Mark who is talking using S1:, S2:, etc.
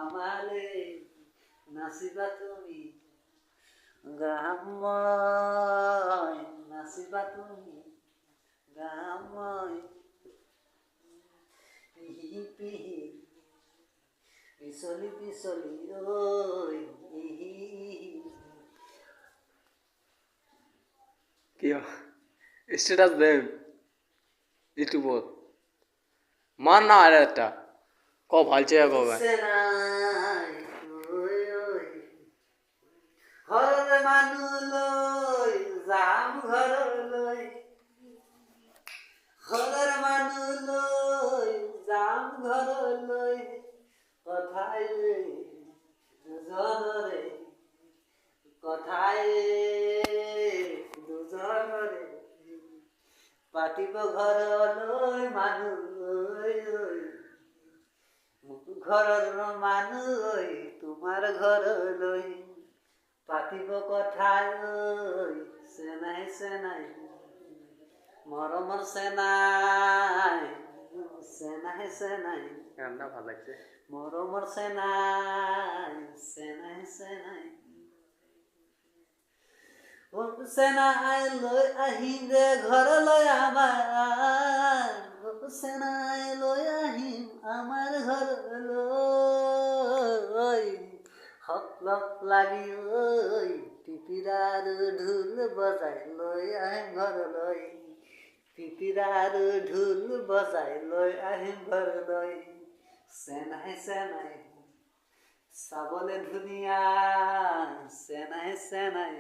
S1: আমালে নাচিবা তুমি গাময় নাচিবা তুমি গাময় পিহি পিহি পিছলি পিছলি ঐ ইহি
S2: কিয় ষ্টেটাছ দে ইউটিউবত মান না আর একটা ক ভালছে কবে
S1: সেনাই ঐ ঐ ঘৰৰ মানুহ লৈ যাম ঘৰলৈ ঘৰৰ মানুহ লৈ যাম ঘৰলৈ কথাই দুজনৰে কথাই দুজনৰে পাতিব ঘৰলৈ মানুহ ঘৰৰ মানুহ তোমাৰ ঘৰলৈ পাতিব কথাই চেনাই চেনাই মৰমৰ চেনাই চেনাই চেনাই
S2: গানটা ভাল লাগছে
S1: মৰমৰ চেনাই চেনাই চেনাই চেনাই লৈ আহিম যে ঘৰলৈ আমাৰ চেনাই লৈ আহিম আমাৰ ঘৰলৈ সকলক লাগি ঐ পিপিৰাৰ ঢোল বজাই লৈ আহিম ঘৰলৈ পিপিৰাৰ ঢোল বজাই লৈ আহিম ঘৰলৈ চেনাই চেনাই চাবলৈ ধুনীয়া চেনাই চেনাই